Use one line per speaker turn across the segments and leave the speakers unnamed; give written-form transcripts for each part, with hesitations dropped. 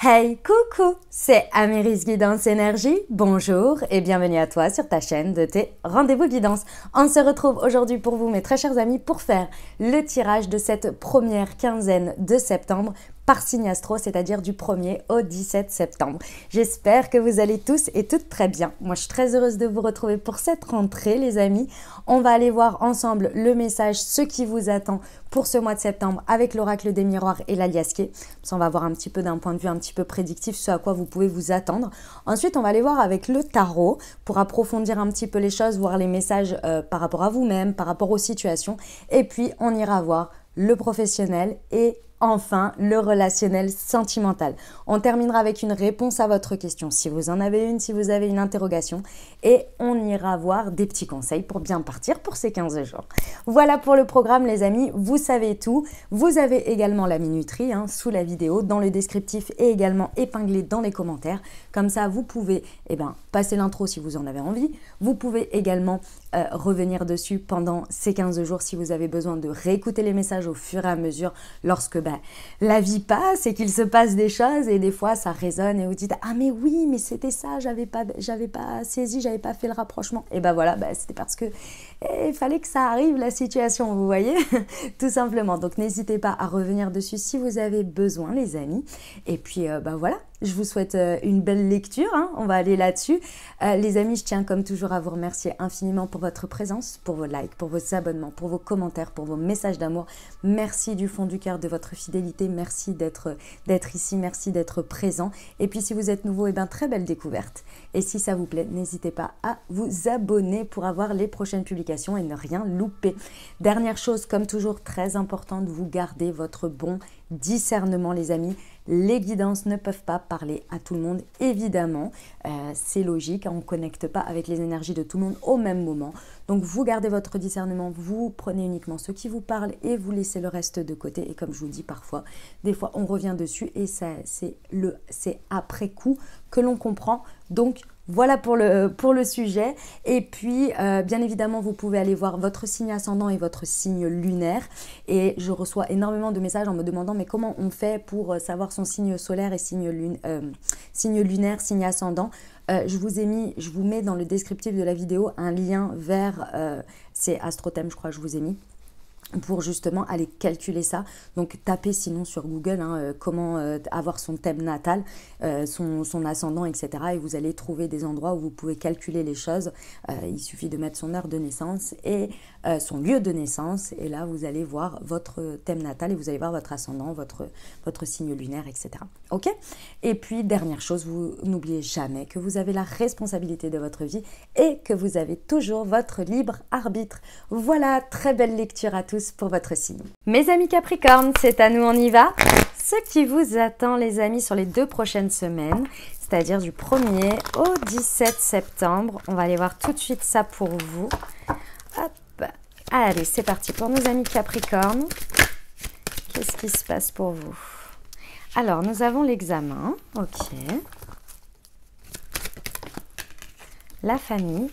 Hey, coucou, c'est Améris Guidance Énergie. Bonjour et bienvenue à toi sur ta chaîne de tes rendez-vous guidance. On se retrouve aujourd'hui pour vous, mes très chers amis, pour faire le tirage de cette première quinzaine de septembre par signe astro, c'est-à-dire du 1er au 17 septembre. J'espère que vous allez tous et toutes très bien. Moi, je suis très heureuse de vous retrouver pour cette rentrée, les amis. On va aller voir ensemble le message, ce qui vous attend pour ce mois de septembre avec l'oracle des miroirs et l'aliasqué. Ça, on va voir un petit peu d'un point de vue un petit peu prédictif ce à quoi vous pouvez vous attendre. Ensuite, on va aller voir avec le tarot pour approfondir un petit peu les choses, voir les messages par rapport à vous-même, par rapport aux situations. Et puis, on ira voir le professionnel et enfin, le relationnel sentimental. On terminera avec une réponse à votre question, si vous en avez une, si vous avez une interrogation. Et on ira voir des petits conseils pour bien partir pour ces 15 jours. Voilà pour le programme, les amis. Vous savez tout. Vous avez également la minuterie sous la vidéo, dans le descriptif et également épinglé dans les commentaires. Comme ça, vous pouvez passer l'intro si vous en avez envie. Vous pouvez également revenir dessus pendant ces 15 jours si vous avez besoin de réécouter les messages au fur et à mesure lorsque la vie passe et qu'il se passe des choses et des fois ça résonne et vous dites « Ah mais oui, mais c'était ça, j'avais pas saisi, j'avais pas fait le rapprochement. » Et voilà, c'était parce que il fallait que ça arrive la situation, vous voyez, tout simplement. Donc n'hésitez pas à revenir dessus si vous avez besoin, les amis. Et puis voilà. Je vous souhaite une belle lecture, on va aller là-dessus. Les amis, je tiens comme toujours à vous remercier infiniment pour votre présence, pour vos likes, pour vos abonnements, pour vos commentaires, pour vos messages d'amour. Merci du fond du cœur de votre fidélité, merci d'être ici, merci d'être présent. Et puis si vous êtes nouveau, très belle découverte. Et si ça vous plaît, n'hésitez pas à vous abonner pour avoir les prochaines publications et ne rien louper. Dernière chose, comme toujours, très importante, vous gardez votre bon discernement, les amis. Les guidances ne peuvent pas parler à tout le monde, évidemment, c'est logique, on ne connecte pas avec les énergies de tout le monde au même moment. Donc vous gardez votre discernement, vous prenez uniquement ce qui vous parle et vous laissez le reste de côté. Et comme je vous dis parfois, des fois on revient dessus et c'est après coup que l'on comprend. Donc voilà pour le sujet. Et puis, bien évidemment, vous pouvez aller voir votre signe ascendant et votre signe lunaire. Et je reçois énormément de messages en me demandant mais comment on fait pour savoir son signe solaire et signe lunaire, signe ascendant. Je vous mets dans le descriptif de la vidéo un lien vers, c'est Astrothème, je crois que je vous ai mis, pour justement aller calculer ça. Donc tapez sinon sur Google comment avoir son thème natal, son ascendant, etc. Et vous allez trouver des endroits où vous pouvez calculer les choses. Il suffit de mettre son heure de naissance et son lieu de naissance. Et là, vous allez voir votre thème natal et vous allez voir votre ascendant, votre signe lunaire, etc. Ok? Et puis, dernière chose, vous n'oubliez jamais que vous avez la responsabilité de votre vie et que vous avez toujours votre libre arbitre. Voilà, très belle lecture à tous pour votre signe. Mes amis Capricorne, c'est à nous, on y va. Ce qui vous attend, les amis, sur les 2 prochaines semaines, c'est-à-dire du 1er au 17 septembre. On va aller voir tout de suite ça pour vous. Hop. Allez, c'est parti pour nos amis Capricorne. Qu'est-ce qui se passe pour vous? Alors, nous avons l'examen. Ok. La famille.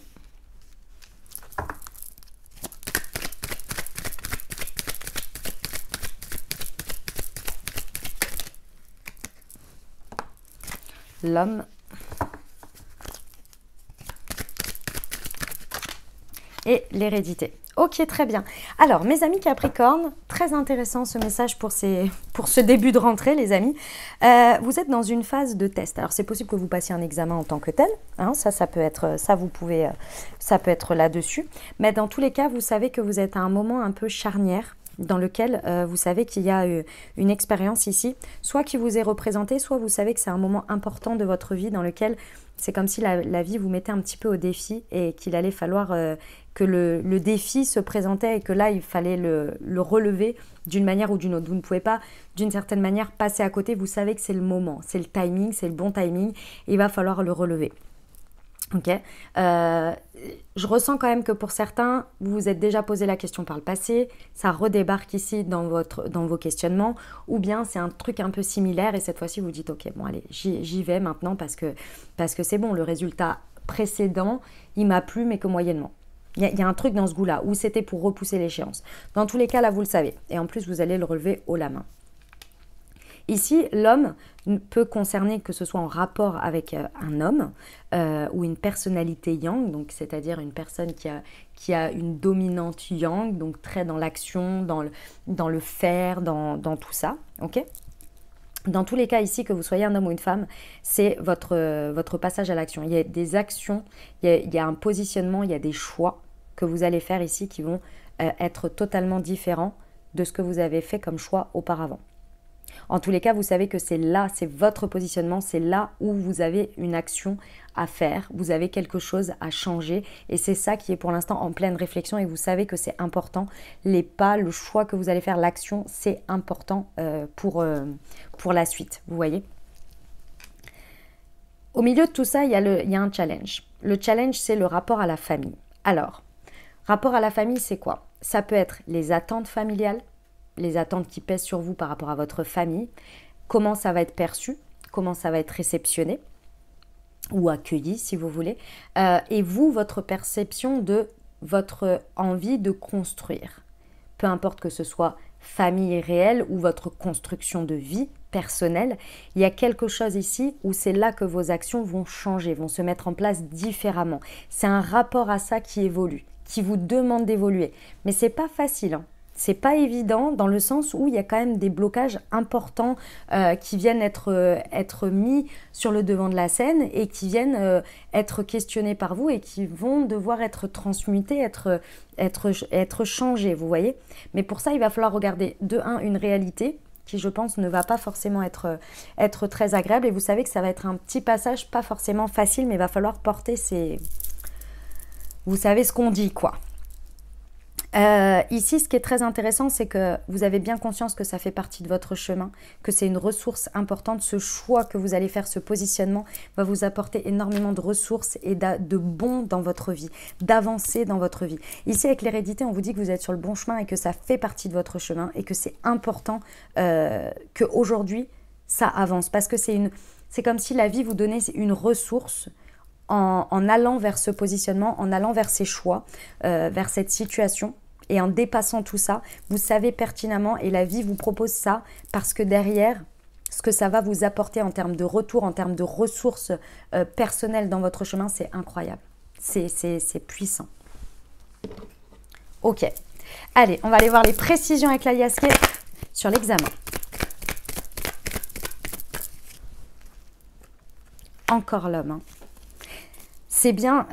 L'homme et l'hérédité. Ok, très bien. Alors, mes amis Capricorne, très intéressant ce message pour ce début de rentrée, les amis. Vous êtes dans une phase de test. Alors, c'est possible que vous passiez un examen en tant que tel. Ça peut être, ça peut être là-dessus. Mais dans tous les cas, vous savez que vous êtes à un moment un peu charnière, dans lequel vous savez qu'il y a une expérience ici, soit qui vous est représentée, soit vous savez que c'est un moment important de votre vie dans lequel c'est comme si la vie vous mettait un petit peu au défi et qu'il allait falloir que le défi se présentait et que là, il fallait le relever d'une manière ou d'une autre. Vous ne pouvez pas, d'une certaine manière, passer à côté. Vous savez que c'est le moment, c'est le timing, c'est le bon timing et il va falloir le relever. Ok, je ressens quand même que pour certains, vous vous êtes déjà posé la question par le passé, ça redébarque ici dans vos questionnements, ou bien c'est un truc un peu similaire et cette fois-ci vous dites ok, bon allez, j'y vais maintenant parce que c'est bon, le résultat précédent, il m'a plu mais que moyennement. Il y a un truc dans ce goût-là, où c'était pour repousser l'échéance. Dans tous les cas, là, vous le savez. Et en plus, vous allez le relever haut la main. Ici, l'homme peut concerner que ce soit en rapport avec un homme ou une personnalité yang, donc c'est-à-dire une personne qui a une dominante yang, donc très dans l'action, dans le faire, dans tout ça, ok? Dans tous les cas ici, que vous soyez un homme ou une femme, c'est votre passage à l'action. Il y a des actions, il y a un positionnement, il y a des choix que vous allez faire ici qui vont être totalement différents de ce que vous avez fait comme choix auparavant. En tous les cas, vous savez que c'est là, c'est votre positionnement, c'est là où vous avez une action à faire, vous avez quelque chose à changer et c'est ça qui est pour l'instant en pleine réflexion et vous savez que c'est important. Les pas, le choix que vous allez faire, l'action, c'est important pour la suite, vous voyez. Au milieu de tout ça, il y a un challenge. Le challenge, c'est le rapport à la famille. Alors, rapport à la famille, c'est quoi? Ça peut être les attentes familiales, les attentes qui pèsent sur vous par rapport à votre famille, comment ça va être perçu, comment ça va être réceptionné ou accueilli si vous voulez, et vous, votre perception de votre envie de construire. Peu importe que ce soit famille réelle ou votre construction de vie personnelle, il y a quelque chose ici où c'est là que vos actions vont changer, vont se mettre en place différemment. C'est un rapport à ça qui évolue, qui vous demande d'évoluer. Mais c'est pas facile, hein. C'est pas évident dans le sens où il y a quand même des blocages importants qui viennent être mis sur le devant de la scène et qui viennent être questionnés par vous et qui vont devoir être transmutés, être changés, vous voyez. Mais pour ça, il va falloir regarder de un une réalité qui, je pense, ne va pas forcément être très agréable. Et vous savez que ça va être un petit passage, pas forcément facile, mais il va falloir porter ces... Vous savez ce qu'on dit, quoi. Ici, ce qui est très intéressant, c'est que vous avez bien conscience que ça fait partie de votre chemin, que c'est une ressource importante. Ce choix que vous allez faire, ce positionnement, va vous apporter énormément de ressources et de bons dans votre vie, d'avancer dans votre vie. Ici, avec l'hérédité, on vous dit que vous êtes sur le bon chemin et que ça fait partie de votre chemin et que c'est important qu'aujourd'hui, ça avance. Parce que c'est comme si la vie vous donnait une ressource en allant vers ce positionnement, en allant vers ces choix, vers cette situation. Et en dépassant tout ça, vous savez pertinemment et la vie vous propose ça parce que derrière, ce que ça va vous apporter en termes de retour, en termes de ressources personnelles dans votre chemin, c'est incroyable. C'est puissant. Ok. Allez, on va aller voir les précisions avec la Yaské sur l'examen. Encore l'homme. Hein. C'est bien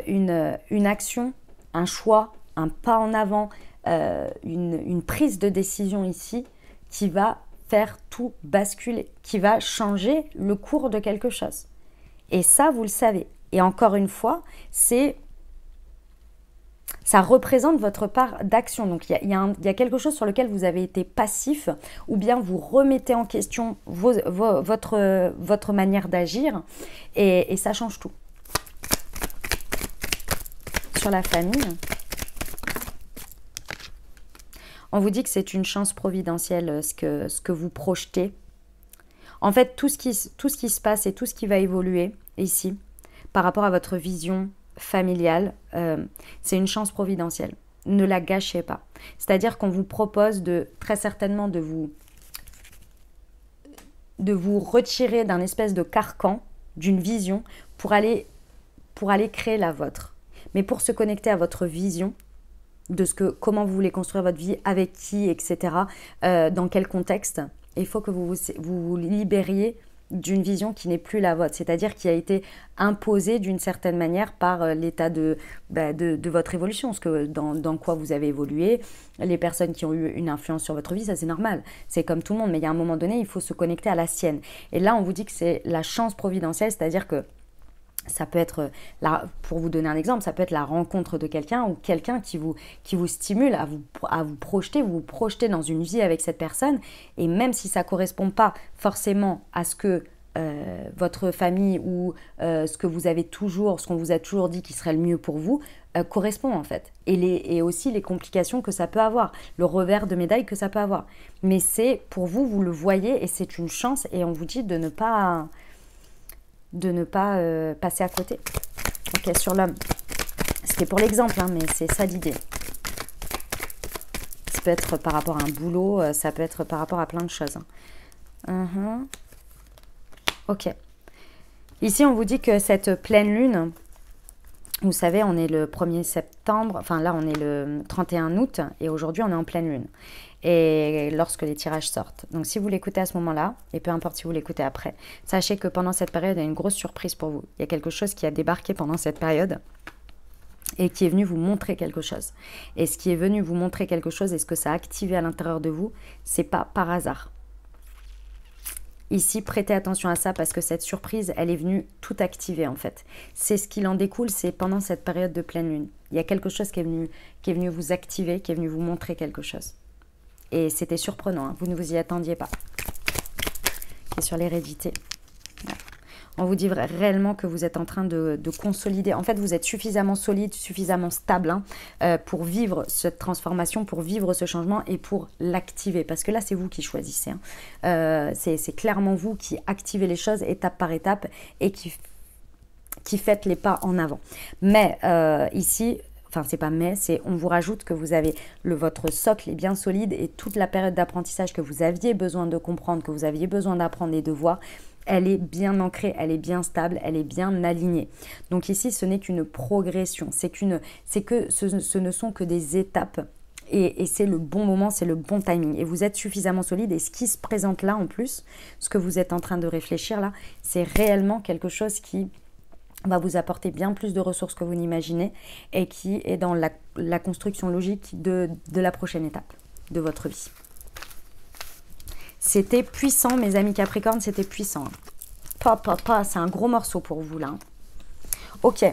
une action, un choix, un pas en avant, une prise de décision ici qui va faire tout basculer, qui va changer le cours de quelque chose. Et ça, vous le savez. Et encore une fois, ça représente votre part d'action. Donc, il y a quelque chose sur lequel vous avez été passif ou bien vous remettez en question votre manière d'agir et ça change tout. Sur la famille, on vous dit que c'est une chance providentielle ce que vous projetez. En fait, tout ce qui se passe et tout ce qui va évoluer ici par rapport à votre vision familiale, c'est une chance providentielle. Ne la gâchez pas. C'est-à-dire qu'on vous propose très certainement de vous retirer d'un espèce de carcan, d'une vision pour aller créer la vôtre. Mais pour se connecter à votre vision de comment vous voulez construire votre vie, avec qui, etc., dans quel contexte, il faut que vous libériez d'une vision qui n'est plus la vôtre, c'est-à-dire qui a été imposée d'une certaine manière par l'état de votre évolution, dans quoi vous avez évolué, les personnes qui ont eu une influence sur votre vie, ça c'est normal, c'est comme tout le monde, mais il y a un moment donné, il faut se connecter à la sienne. Et là, on vous dit que c'est la chance providentielle, c'est-à-dire que ça peut être, pour vous donner un exemple, ça peut être la rencontre de quelqu'un ou quelqu'un qui vous stimule à vous projeter dans une vie avec cette personne. Et même si ça ne correspond pas forcément à ce que votre famille ou ce qu'on vous a toujours dit qui serait le mieux pour vous, correspond en fait. Et aussi les complications que ça peut avoir, le revers de médaille que ça peut avoir. Mais c'est pour vous, vous le voyez et c'est une chance et on vous dit de ne pas passer à côté. Ok, sur l'homme. C'était pour l'exemple, hein, mais c'est ça l'idée. peut être par rapport à un boulot, ça peut être par rapport à plein de choses. Ok. Ici, on vous dit que cette pleine lune, vous savez, on est le 1er septembre, enfin là, on est le 31 août, et aujourd'hui, on est en pleine lune. Et lorsque les tirages sortent. Donc, si vous l'écoutez à ce moment-là, et peu importe si vous l'écoutez après, sachez que pendant cette période, il y a une grosse surprise pour vous. Il y a quelque chose qui a débarqué pendant cette période et qui est venu vous montrer quelque chose. Et ce qui est venu vous montrer quelque chose et ce que ça a activé à l'intérieur de vous, c'est pas par hasard. Ici, prêtez attention à ça parce que cette surprise, elle est venue tout activer en fait. C'est ce qu'il en découle, c'est pendant cette période de pleine lune. Il y a quelque chose qui est venu vous activer, qui est venu vous montrer quelque chose. Et c'était surprenant, hein, vous ne vous y attendiez pas. Et sur l'hérédité. Voilà. On vous dit réellement que vous êtes en train de consolider. En fait, vous êtes suffisamment solide, suffisamment stable pour vivre cette transformation, pour vivre ce changement et pour l'activer. Parce que là, c'est vous qui choisissez. Hein. C'est clairement vous qui activez les choses étape par étape et qui faites les pas en avant. Mais ici... Enfin, c'est pas mais, c'est on vous rajoute que vous avez votre socle est bien solide et toute la période d'apprentissage que vous aviez besoin de comprendre, que vous aviez besoin d'apprendre et de voir, elle est bien ancrée, elle est bien stable, elle est bien alignée. Donc ici, ce n'est qu'une progression, ce ne sont que des étapes et c'est le bon moment, c'est le bon timing. Et vous êtes suffisamment solide et ce qui se présente là en plus, ce que vous êtes en train de réfléchir là, c'est réellement quelque chose qui va vous apporter bien plus de ressources que vous n'imaginez et qui est dans la construction logique de la prochaine étape de votre vie. C'était puissant, mes amis Capricorne, c'était puissant. C'est un gros morceau pour vous, là. Ok,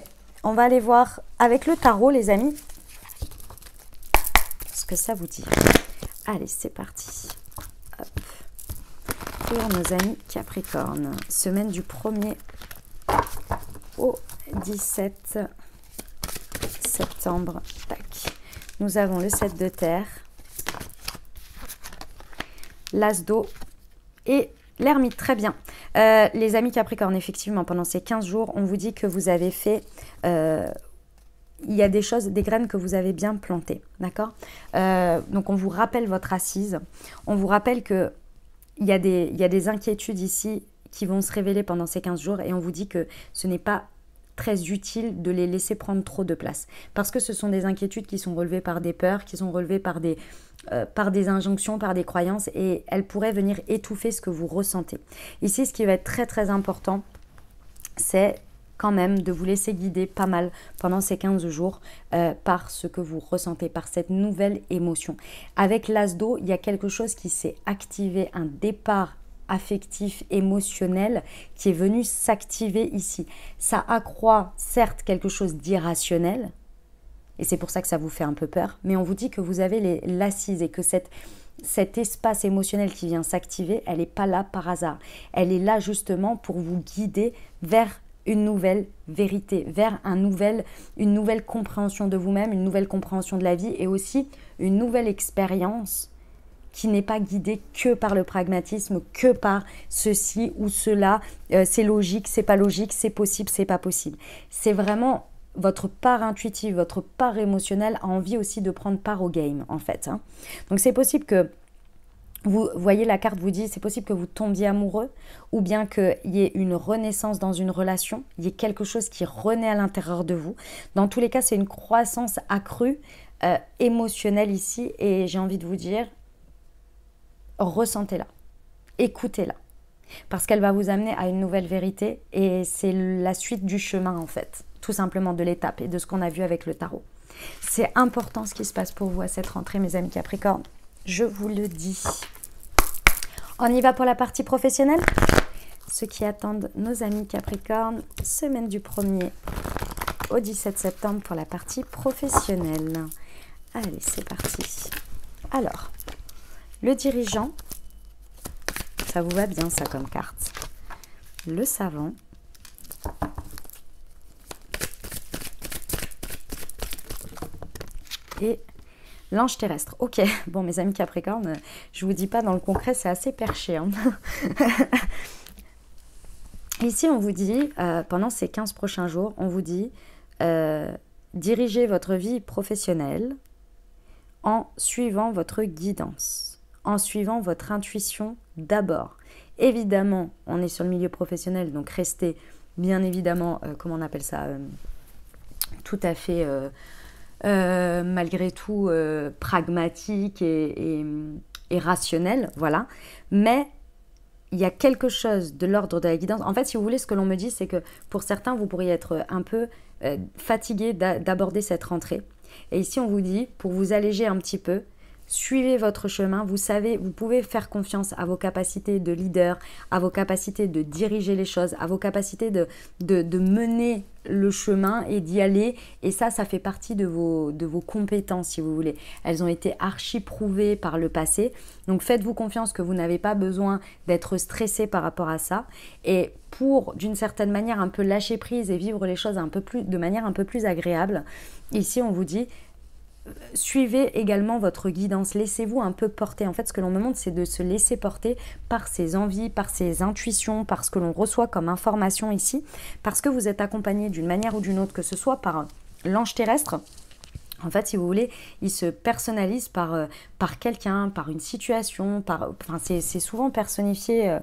on va aller voir avec le tarot, les amis, ce que ça vous dit. Allez, c'est parti. Hop. Pour nos amis Capricorne, semaine du 1er au 17 septembre. Tac. Nous avons le 7 de terre, l'as d'eau et l'ermite. Très bien. Les amis Capricorne, effectivement, pendant ces 15 jours, on vous dit que vous avez fait... il y a des choses, des graines que vous avez bien plantées. D'accord. Donc, on vous rappelle votre assise. On vous rappelle qu'il y a des inquiétudes ici qui vont se révéler pendant ces 15 jours et on vous dit que ce n'est pas très utile de les laisser prendre trop de place parce que ce sont des inquiétudes qui sont relevées par des peurs, qui sont relevées par des injonctions, par des croyances et elles pourraient venir étouffer ce que vous ressentez. Ici, ce qui va être très très important, c'est quand même de vous laisser guider pas mal pendant ces 15 jours par ce que vous ressentez, par cette nouvelle émotion. Avec l'as d'eau, il y a quelque chose qui s'est activé, un départ affectif, émotionnel qui est venu s'activer ici. Ça accroît certes quelque chose d'irrationnel et c'est pour ça que ça vous fait un peu peur, mais on vous dit que vous avez l'assise et que cet espace émotionnel qui vient s'activer, elle n'est pas là par hasard. Elle est là justement pour vous guider vers une nouvelle vérité, vers une nouvelle compréhension de vous-même, une nouvelle compréhension de la vie et aussi une nouvelle expérience qui n'est pas guidée que par le pragmatisme, que par ceci ou cela, c'est logique, c'est pas logique, c'est possible, c'est pas possible. C'est vraiment votre part intuitive, votre part émotionnelle a envie aussi de prendre part au game en fait. Hein. Donc c'est possible que vous voyez la carte vous dit, c'est possible que vous tombiez amoureux ou bien qu'il y ait une renaissance dans une relation, il y ait quelque chose qui renaît à l'intérieur de vous. Dans tous les cas, c'est une croissance accrue, émotionnelle ici et j'ai envie de vous dire, ressentez-la, écoutez-la, parce qu'elle va vous amener à une nouvelle vérité et c'est la suite du chemin en fait, tout simplement de l'étape et de ce qu'on a vu avec le tarot. C'est important ce qui se passe pour vous à cette rentrée, mes amis Capricorne, je vous le dis. On y va pour la partie professionnelle. Ceux qui attendent nos amis Capricorne, semaine du 1er au 17 septembre pour la partie professionnelle. Allez, c'est parti. Alors, le dirigeant, ça vous va bien ça comme carte. Le savant. Et l'ange terrestre. Ok, bon mes amis Capricorne, je vous dis pas dans le concret, c'est assez perché. Hein. Ici, on vous dit, pendant ces 15 prochains jours, on vous dit, dirigez votre vie professionnelle en suivant votre guidance, en suivant votre intuition d'abord. Évidemment, on est sur le milieu professionnel, donc restez bien évidemment, comment on appelle ça, tout à fait, malgré tout, pragmatique et rationnel, voilà. Mais il y a quelque chose de l'ordre de la guidance. En fait, si vous voulez, ce que l'on me dit, c'est que pour certains, vous pourriez être un peu fatigué d'aborder cette rentrée. Et ici, on vous dit, pour vous alléger un petit peu, suivez votre chemin. Vous savez, vous pouvez faire confiance à vos capacités de leader, à vos capacités de diriger les choses, à vos capacités de mener le chemin et d'y aller. Et ça fait partie de vos compétences, si vous voulez. Elles ont été archi prouvées par le passé. Donc, faites-vous confiance que vous n'avez pas besoin d'être stressé par rapport à ça. Et pour, d'une certaine manière, un peu lâcher prise et vivre les choses de manière un peu plus agréable, ici, on vous dit, suivez également votre guidance, laissez-vous un peu porter. En fait, ce que l'on me montre, c'est de se laisser porter par ses envies, par ses intuitions, par ce que l'on reçoit comme information ici, parce que vous êtes accompagné d'une manière ou d'une autre, que ce soit par l'ange terrestre. En fait, si vous voulez, il se personnalise par quelqu'un, par une situation, c'est souvent personnifié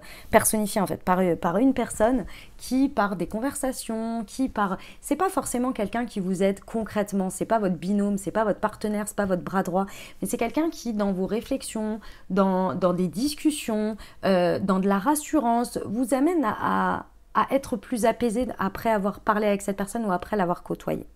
en fait, par une personne qui, par des conversations, c'est pas forcément quelqu'un qui vous aide concrètement, c'est pas votre binôme, c'est pas votre partenaire, c'est pas votre bras droit, mais c'est quelqu'un qui, dans vos réflexions, dans des discussions, dans de la rassurance, vous amène à être plus apaisé après avoir parlé avec cette personne ou après l'avoir côtoyée.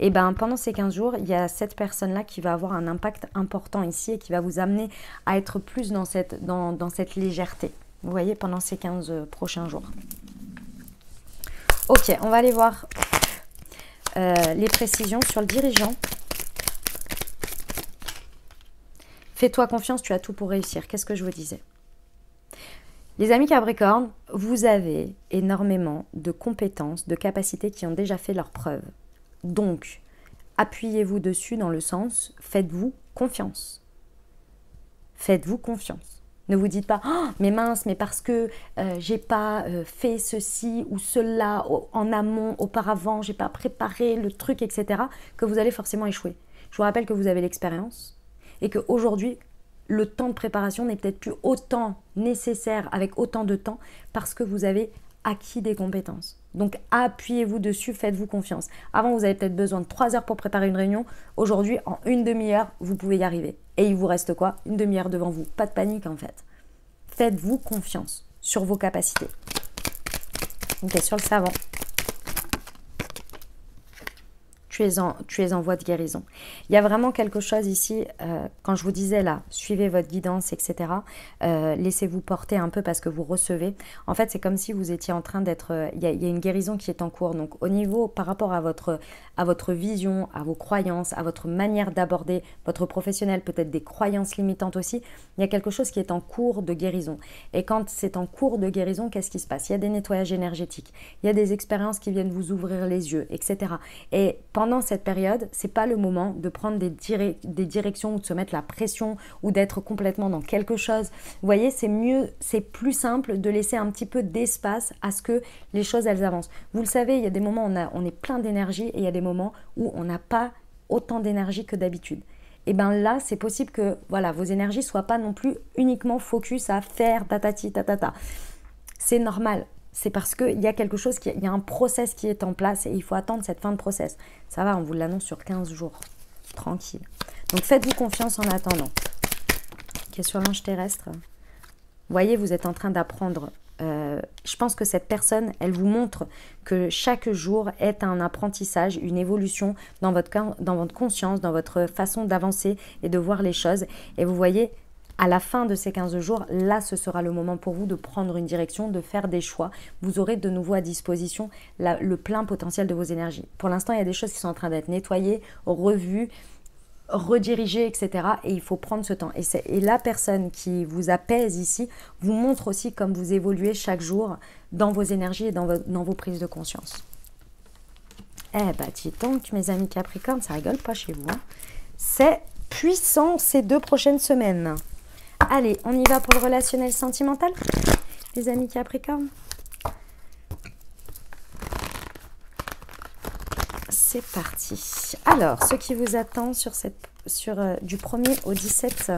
Et bien pendant ces 15 jours, il y a cette personne-là qui va avoir un impact important ici et qui va vous amener à être plus dans cette légèreté. Vous voyez, pendant ces 15 prochains jours. Ok, on va aller voir les précisions sur le dirigeant. Fais-toi confiance, tu as tout pour réussir. Qu'est-ce que je vous disais ? Les amis Capricorne, vous avez énormément de compétences, de capacités qui ont déjà fait leurs preuves. Donc, appuyez-vous dessus dans le sens, faites-vous confiance. Faites-vous confiance. Ne vous dites pas, oh, mais mince, mais parce que j'ai pas fait ceci ou cela en amont, auparavant, j'ai pas préparé le truc, etc., que vous allez forcément échouer. Je vous rappelle que vous avez l'expérience et qu'aujourd'hui, le temps de préparation n'est peut-être plus autant nécessaire avec autant de temps parce que vous avez acquis des compétences. Donc, appuyez-vous dessus, faites-vous confiance. Avant, vous avez peut-être besoin de 3 heures pour préparer une réunion. Aujourd'hui, en une demi-heure, vous pouvez y arriver. Et il vous reste quoi? Une demi-heure devant vous. Pas de panique, en fait. Faites-vous confiance sur vos capacités. Ok, sur le savant. Tu es en voie de guérison. Il y a vraiment quelque chose ici, quand je vous disais là, suivez votre guidance, etc. Laissez-vous porter un peu parce que vous recevez. En fait, c'est comme si vous étiez en train d'être... Il y a une guérison qui est en cours. Donc, au niveau, par rapport à votre vision, à vos croyances, à votre manière d'aborder votre professionnel, peut-être des croyances limitantes aussi, il y a quelque chose qui est en cours de guérison. Et quand c'est en cours de guérison, qu'est-ce qui se passe? Il y a des nettoyages énergétiques, il y a des expériences qui viennent vous ouvrir les yeux, etc. Et pendant cette période, c'est pas le moment de prendre des directions ou de se mettre la pression ou d'être complètement dans quelque chose. Vous voyez, c'est mieux, c'est plus simple de laisser un petit peu d'espace à ce que les choses elles avancent. Vous le savez, il y a des moments où on est plein d'énergie et il y a des moments où on n'a pas autant d'énergie que d'habitude. Et bien là, c'est possible que voilà, vos énergies soient pas non plus uniquement focus à faire tatati tatata. C'est normal. C'est parce qu'il y a quelque chose, il y a un process qui est en place et il faut attendre cette fin de process. Ça va, on vous l'annonce sur 15 jours. Tranquille. Donc faites-vous confiance en attendant. Ok, sur l'ange terrestre. Vous voyez, vous êtes en train d'apprendre. Je pense que cette personne, elle vous montre que chaque jour est un apprentissage, une évolution dans votre conscience, dans votre façon d'avancer et de voir les choses. Et vous voyez... À la fin de ces 15 jours, là, ce sera le moment pour vous de prendre une direction, de faire des choix. Vous aurez de nouveau à disposition le plein potentiel de vos énergies. Pour l'instant, il y a des choses qui sont en train d'être nettoyées, revues, redirigées, etc. Et il faut prendre ce temps. Et la personne qui vous apaise ici vous montre aussi comme vous évoluez chaque jour dans vos énergies et dans vos prises de conscience. Eh bien, dis donc, mes amis Capricorne, ça rigole pas chez vous. Hein. C'est puissant ces 2 prochaines semaines. Allez, on y va pour le relationnel sentimental, les amis Capricorne. C'est parti. Alors, ce qui vous attend sur cette du 1er au 17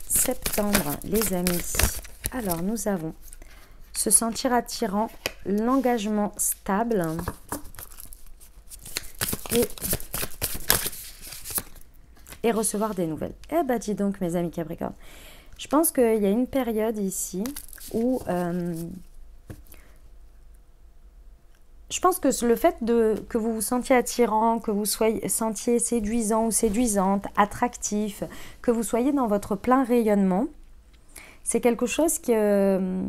septembre, les amis. Alors, nous avons se sentir attirant, l'engagement stable et recevoir des nouvelles. Eh ben, dis donc, mes amis Capricorne, je pense qu'il y a une période ici où... je pense que le fait que vous vous sentiez attirant, que vous sentiez séduisant ou séduisante, attractif, que vous soyez dans votre plein rayonnement, c'est quelque chose que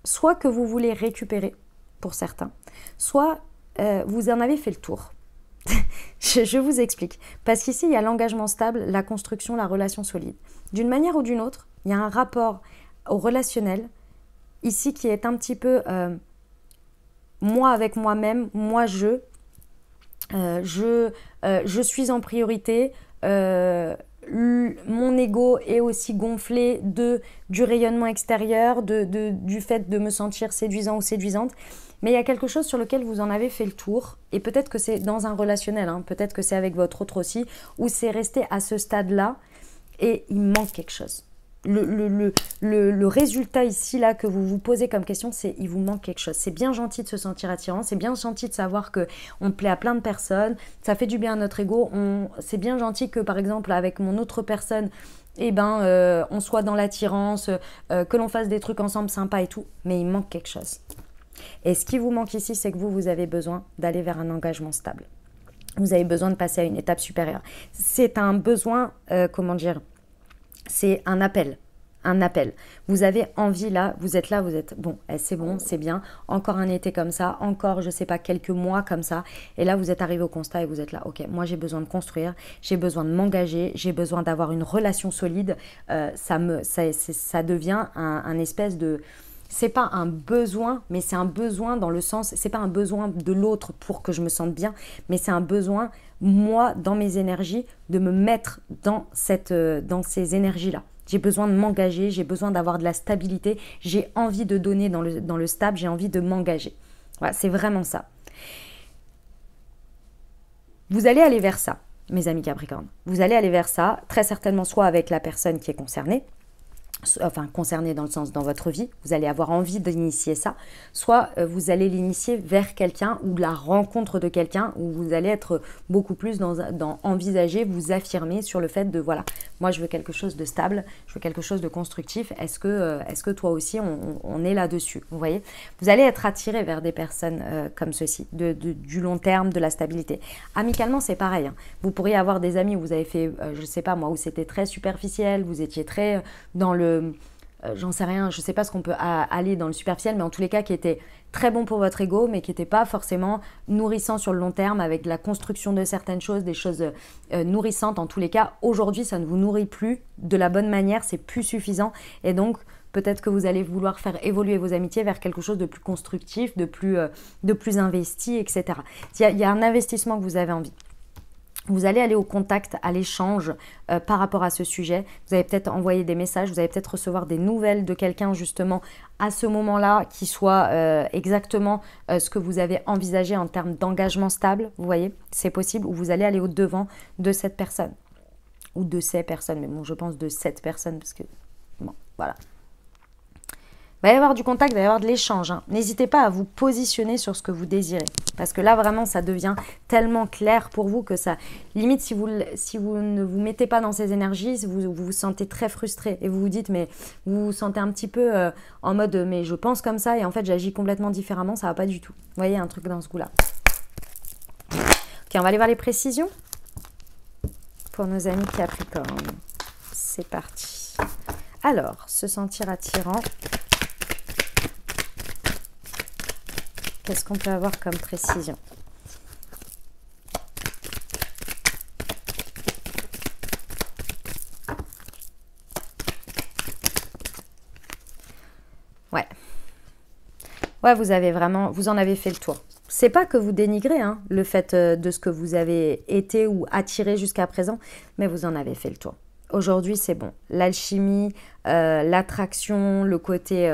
soit que vous voulez récupérer pour certains, soit vous en avez fait le tour. je vous explique. Parce qu'ici, il y a l'engagement stable, la construction, la relation solide. D'une manière ou d'une autre, il y a un rapport au relationnel ici qui est un petit peu... moi avec moi-même, moi je suis en priorité, mon ego est aussi gonflé du rayonnement extérieur, du fait de me sentir séduisant ou séduisante, mais il y a quelque chose sur lequel vous en avez fait le tour, et peut-être que c'est dans un relationnel, hein, peut-être que c'est avec votre autre aussi, où c'est resté à ce stade-là, et il manque quelque chose. Le résultat ici, là, que vous vous posez comme question, c'est il vous manque quelque chose. C'est bien gentil de se sentir attirant, c'est bien gentil de savoir qu'on plaît à plein de personnes, ça fait du bien à notre ego, c'est bien gentil que, par exemple, avec mon autre personne, on soit dans l'attirance, que l'on fasse des trucs ensemble sympas et tout, mais il manque quelque chose. Et ce qui vous manque ici, c'est que vous avez besoin d'aller vers un engagement stable. Vous avez besoin de passer à une étape supérieure. C'est un besoin, c'est un appel. Un appel. Vous avez envie là, vous êtes bon, c'est bon, c'est bien, encore un été comme ça, encore, je sais pas, quelques mois comme ça, et là vous êtes arrivé au constat et vous êtes là, ok, moi j'ai besoin de construire, j'ai besoin de m'engager, j'ai besoin d'avoir une relation solide, ça devient un espèce de... C'est pas un besoin, mais c'est un besoin dans le sens, c'est pas un besoin de l'autre pour que je me sente bien, mais c'est un besoin, moi, dans mes énergies, de me mettre dans ces énergies-là. J'ai besoin de m'engager, j'ai besoin d'avoir de la stabilité, j'ai envie de donner dans le stable, j'ai envie de m'engager. Voilà, c'est vraiment ça. Vous allez aller vers ça, mes amis Capricorne. Vous allez aller vers ça, très certainement soit avec la personne qui est concernée, enfin concerné dans le sens dans votre vie, vous allez avoir envie d'initier ça, soit vous allez l'initier vers quelqu'un ou la rencontre de quelqu'un où vous allez être beaucoup plus dans envisager, vous affirmer sur le fait de voilà, moi je veux quelque chose de stable, je veux quelque chose de constructif, est-ce que toi aussi on est là-dessus, vous voyez, vous allez être attiré vers des personnes comme ceci, du long terme, de la stabilité. Amicalement c'est pareil, hein. Vous pourriez avoir des amis où vous avez fait, je sais pas moi, où c'était très superficiel, vous étiez très dans le j'en sais rien, je sais pas ce qu'on peut aller dans le superficiel, mais en tous les cas qui était très bon pour votre ego, mais qui n'était pas forcément nourrissant sur le long terme avec la construction de certaines choses, des choses nourrissantes en tous les cas. Aujourd'hui, ça ne vous nourrit plus de la bonne manière, c'est plus suffisant et donc peut-être que vous allez vouloir faire évoluer vos amitiés vers quelque chose de plus constructif, de plus investi, etc. Il y a un investissement que vous avez envie. Vous allez aller au contact, à l'échange par rapport à ce sujet. Vous allez peut-être envoyer des messages, vous allez peut-être recevoir des nouvelles de quelqu'un justement à ce moment-là qui soit exactement ce que vous avez envisagé en termes d'engagement stable. Vous voyez, c'est possible, ou vous allez aller au-devant de cette personne. Ou de ces personnes, mais bon, je pense de cette personne parce que, bon, voilà. Il va y avoir du contact, il va y avoir de l'échange. Hein. N'hésitez pas à vous positionner sur ce que vous désirez. Parce que là, vraiment, ça devient tellement clair pour vous que ça... Limite, si vous ne vous mettez pas dans ces énergies, vous vous sentez très frustré. Et vous vous dites, mais vous vous sentez un petit peu en mode, mais je pense comme ça et en fait, j'agis complètement différemment. Ça va pas du tout. Vous voyez, un truc dans ce goût-là. Ok, on va aller voir les précisions pour nos amis Capricorne. C'est parti. Alors, se sentir attirant... Qu'est-ce qu'on peut avoir comme précision? Ouais. Ouais, vous en avez fait le tour. C'est pas que vous dénigrez hein, le fait de ce que vous avez été ou attiré jusqu'à présent, mais vous en avez fait le tour. Aujourd'hui, c'est bon. L'alchimie, l'attraction, le côté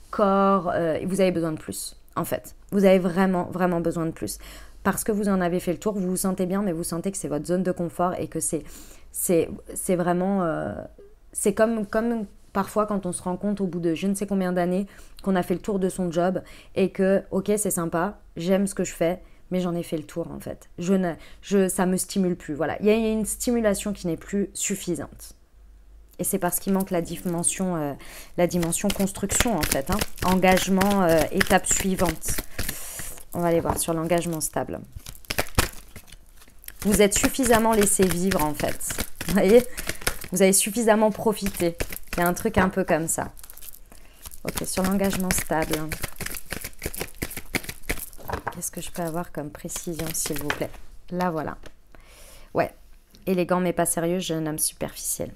corps, vous avez besoin de plus, en fait. Vous avez vraiment, vraiment besoin de plus. parce que vous en avez fait le tour, vous vous sentez bien, mais vous sentez que c'est votre zone de confort et que c'est vraiment... c'est comme parfois quand on se rend compte au bout de je ne sais combien d'années qu'on a fait le tour de son job et que, ok, c'est sympa, j'aime ce que je fais, mais j'en ai fait le tour en fait. Ça me stimule plus. Voilà, il y a une stimulation qui n'est plus suffisante. Et c'est parce qu'il manque la dimension construction en fait. Hein. Engagement, étape suivante. On va aller voir sur l'engagement stable. Vous êtes suffisamment laissé vivre en fait. Vous voyez, vous avez suffisamment profité. Il y a un truc un peu comme ça. Ok, sur l'engagement stable. Qu'est-ce que je peux avoir comme précision, s'il vous plaît? Là, voilà. Ouais, élégant mais pas sérieux, jeune homme superficiel.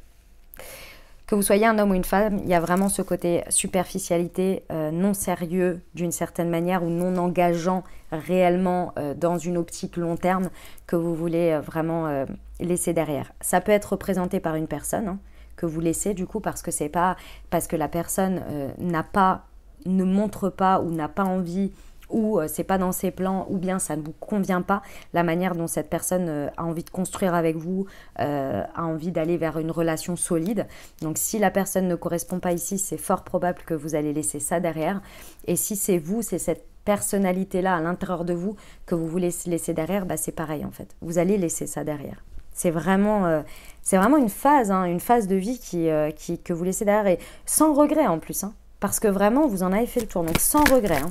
Que vous soyez un homme ou une femme, il y a vraiment ce côté superficialité, non sérieux d'une certaine manière ou non engageant réellement dans une optique long terme que vous voulez vraiment laisser derrière. Ça peut être représenté par une personne hein, que vous laissez du coup parce que c'est pas parce que la personne ne montre pas ou n'a pas envie ou c'est pas dans ses plans ou bien ça ne vous convient pas, la manière dont cette personne a envie de construire avec vous, a envie d'aller vers une relation solide. Donc si la personne ne correspond pas ici, c'est fort probable que vous allez laisser ça derrière. Et si c'est vous, c'est cette personnalité-là à l'intérieur de vous que vous voulez laisser derrière, bah c'est pareil en fait. Vous allez laisser ça derrière. C'est vraiment une phase de vie que vous laissez derrière et sans regret en plus. Hein, parce que vraiment, vous en avez fait le tour. Donc sans regret. Hein.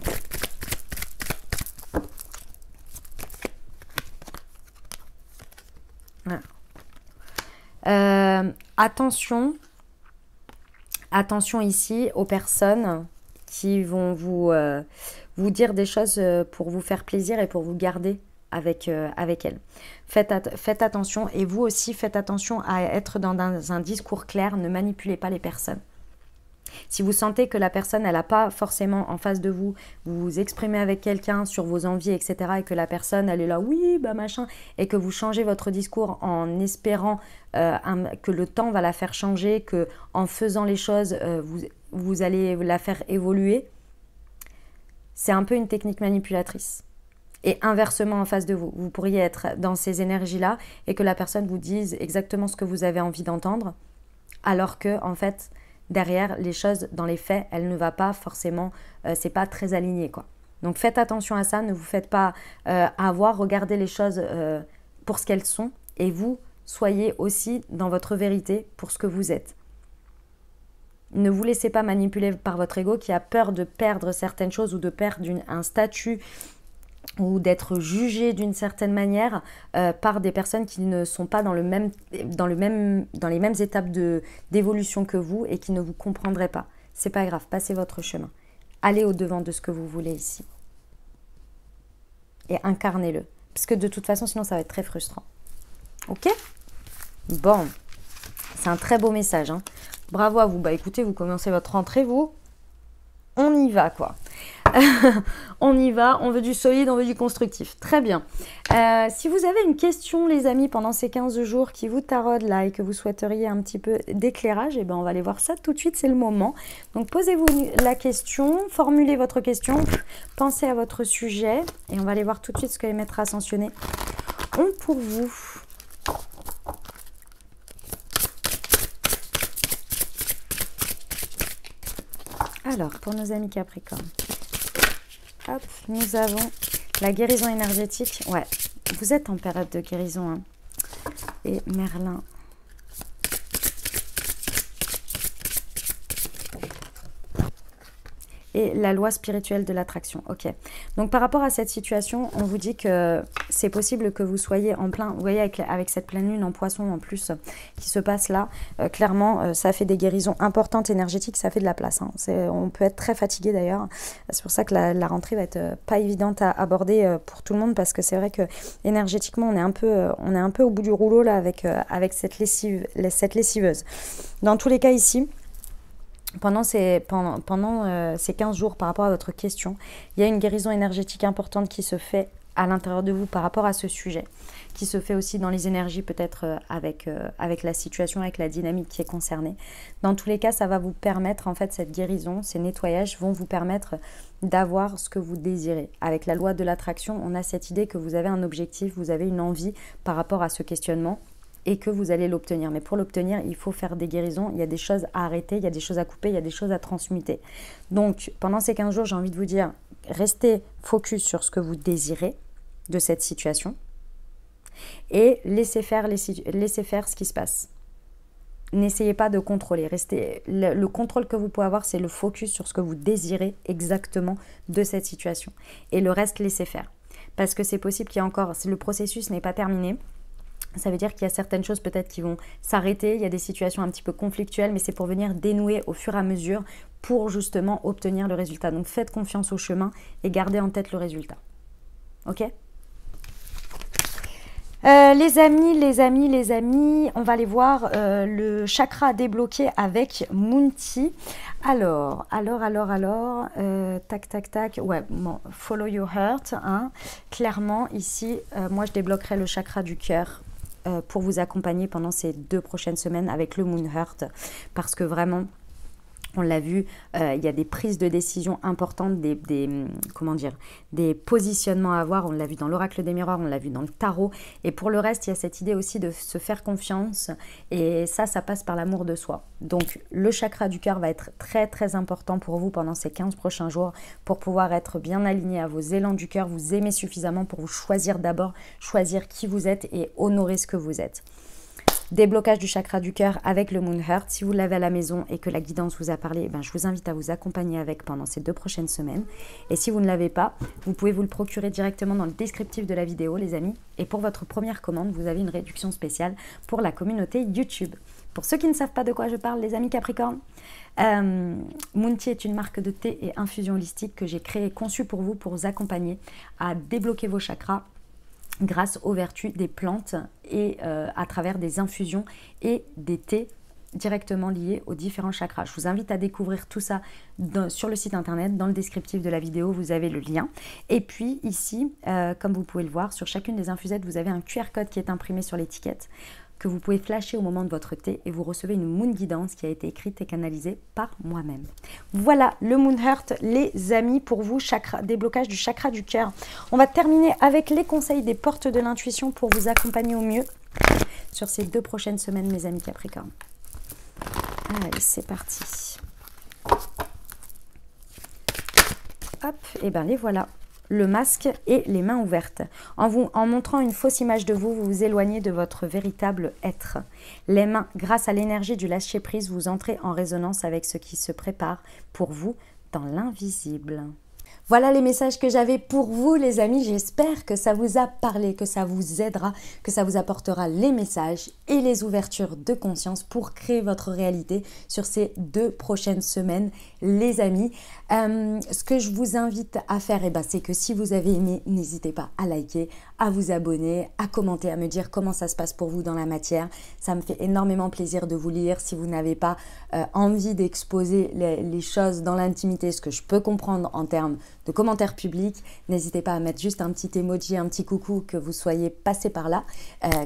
Attention ici aux personnes qui vont vous dire des choses pour vous faire plaisir et pour vous garder avec elles. Faites attention et vous aussi faites attention à être dans un discours clair, ne manipulez pas les personnes. Si vous sentez que la personne, elle n'a pas forcément en face de vous, vous vous exprimez avec quelqu'un sur vos envies, etc. et que la personne, elle est là, oui, bah machin, et que vous changez votre discours en espérant que le temps va la faire changer, que en faisant les choses, vous allez la faire évoluer, c'est un peu une technique manipulatrice. Et inversement en face de vous, vous pourriez être dans ces énergies-là et que la personne vous dise exactement ce que vous avez envie d'entendre, alors que, en fait, derrière, les choses, dans les faits, elle ne va pas forcément, c'est pas très aligné, quoi. Donc faites attention à ça, ne vous faites pas avoir, regardez les choses pour ce qu'elles sont et vous, soyez aussi dans votre vérité pour ce que vous êtes. Ne vous laissez pas manipuler par votre ego qui a peur de perdre certaines choses ou de perdre un statut ou d'être jugé d'une certaine manière par des personnes qui ne sont pas dans les mêmes étapes d'évolution que vous et qui ne vous comprendraient pas. C'est pas grave, passez votre chemin. Allez au-devant de ce que vous voulez ici. Et incarnez-le. Parce que de toute façon, sinon ça va être très frustrant. Ok? Bon. C'est un très beau message. Hein. Bravo à vous. Bah écoutez, vous commencez votre rentrée, vous. On y va, quoi. On y va, on veut du solide, on veut du constructif. Très bien. Si vous avez une question, les amis, pendant ces 15 jours qui vous taraudent là et que vous souhaiteriez un petit peu d'éclairage, eh ben, on va aller voir ça tout de suite, c'est le moment. Donc, posez-vous la question, formulez votre question, pensez à votre sujet et on va aller voir tout de suite ce que les maîtres ascensionnés ont pour vous. Alors, pour nos amis Capricorne, hop, nous avons la guérison énergétique. Ouais, vous êtes en période de guérison. Hein. Et Merlin. Et la loi spirituelle de l'attraction. Ok. Donc, par rapport à cette situation, on vous dit que c'est possible que vous soyez en plein... Vous voyez, avec cette pleine lune en poisson en plus qui se passe là, clairement, ça fait des guérisons importantes énergétiques, ça fait de la place. Hein. On peut être très fatigué d'ailleurs. C'est pour ça que la rentrée va être pas évidente à aborder pour tout le monde parce que c'est vrai que énergétiquement, on est un peu au bout du rouleau là avec cette lessiveuse. Dans tous les cas ici... Pendant ces 15 jours par rapport à votre question, il y a une guérison énergétique importante qui se fait à l'intérieur de vous par rapport à ce sujet, qui se fait aussi dans les énergies peut-être avec la situation, avec la dynamique qui est concernée. Dans tous les cas, ça va vous permettre, en fait, cette guérison, ces nettoyages vont vous permettre d'avoir ce que vous désirez. Avec la loi de l'attraction, on a cette idée que vous avez un objectif, vous avez une envie par rapport à ce questionnement et que vous allez l'obtenir. Mais pour l'obtenir, il faut faire des guérisons, il y a des choses à arrêter, il y a des choses à couper, il y a des choses à transmuter. Donc, pendant ces 15 jours, j'ai envie de vous dire, restez focus sur ce que vous désirez de cette situation et laissez faire ce qui se passe. N'essayez pas de contrôler. Le contrôle que vous pouvez avoir, c'est le focus sur ce que vous désirez exactement de cette situation. Et le reste, laissez faire. Parce que c'est possible qu'il y ait encore... Le processus n'est pas terminé. Ça veut dire qu'il y a certaines choses peut-être qui vont s'arrêter. Il y a des situations un petit peu conflictuelles, mais c'est pour venir dénouer au fur et à mesure pour justement obtenir le résultat. Donc faites confiance au chemin et gardez en tête le résultat. Ok ? Les amis, on va aller voir le chakra débloqué avec Munti. Alors, tac, ouais, bon, follow your heart, hein. Clairement, ici, moi, je débloquerai le chakra du cœur pour vous accompagner pendant ces 2 prochaines semaines avec le Moon Heart, parce que vraiment... On l'a vu, il y a des prises de décision importantes, des positionnements à avoir. On l'a vu dans l'oracle des miroirs, on l'a vu dans le tarot. Et pour le reste, il y a cette idée aussi de se faire confiance. Et ça passe par l'amour de soi. Donc, le chakra du cœur va être très, très important pour vous pendant ces 15 prochains jours pour pouvoir être bien aligné à vos élans du cœur, vous aimer suffisamment pour vous choisir d'abord, choisir qui vous êtes et honorer ce que vous êtes. Déblocage du chakra du cœur avec le Moon Heart. Si vous l'avez à la maison et que la guidance vous a parlé, je vous invite à vous accompagner avec pendant ces 2 prochaines semaines. Et si vous ne l'avez pas, vous pouvez vous le procurer directement dans le descriptif de la vidéo, les amis. Et pour votre première commande, vous avez une réduction spéciale pour la communauté YouTube. Pour ceux qui ne savent pas de quoi je parle, les amis Capricorne, Munti est une marque de thé et infusion holistique que j'ai créée et conçue pour vous accompagner à débloquer vos chakras grâce aux vertus des plantes et à travers des infusions et des thés directement liés aux différents chakras. Je vous invite à découvrir tout ça sur le site internet, dans le descriptif de la vidéo, vous avez le lien. Et puis ici, comme vous pouvez le voir, sur chacune des infusettes, vous avez un QR code qui est imprimé sur l'étiquette que vous pouvez flasher au moment de votre thé et vous recevez une Moon Guidance qui a été écrite et canalisée par moi-même. Voilà le Moon Heart, les amis, pour vous, déblocage du chakra du cœur. On va terminer avec les conseils des portes de l'intuition pour vous accompagner au mieux sur ces 2 prochaines semaines, mes amis Capricorne. Allez, c'est parti. Hop, et bien les voilà. Le masque et les mains ouvertes. En montrant une fausse image de vous, vous vous éloignez de votre véritable être. Les mains, grâce à l'énergie du lâcher-prise, vous entrez en résonance avec ce qui se prépare pour vous dans l'invisible. Voilà les messages que j'avais pour vous, les amis. J'espère que ça vous a parlé, que ça vous aidera, que ça vous apportera les messages et les ouvertures de conscience pour créer votre réalité sur ces 2 prochaines semaines, les amis. Ce que je vous invite à faire, c'est que si vous avez aimé, n'hésitez pas à liker, à vous abonner, à commenter, à me dire comment ça se passe pour vous dans la matière. Ça me fait énormément plaisir de vous lire. Si vous n'avez pas envie d'exposer les choses dans l'intimité, ce que je peux comprendre en termes de commentaires publics, n'hésitez pas à mettre juste un petit emoji, un petit coucou, que vous soyez passé par là.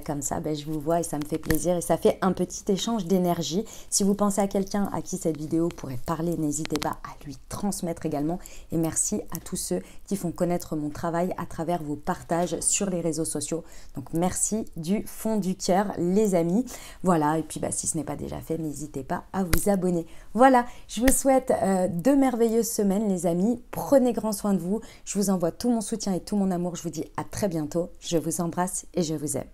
Comme ça, je vous vois et ça me fait plaisir et ça fait un petit échange d'énergie. Si vous pensez à quelqu'un à qui cette vidéo pourrait parler, n'hésitez pas à lui transmettre également. Et merci à tous ceux qui font connaître mon travail à travers vos partages sur les réseaux sociaux. Donc merci du fond du cœur, les amis. Voilà, et puis si ce n'est pas déjà fait, n'hésitez pas à vous abonner. Voilà, je vous souhaite 2 merveilleuses semaines, les amis. Prenez grand soin de vous. Je vous envoie tout mon soutien et tout mon amour. Je vous dis à très bientôt. Je vous embrasse et je vous aime.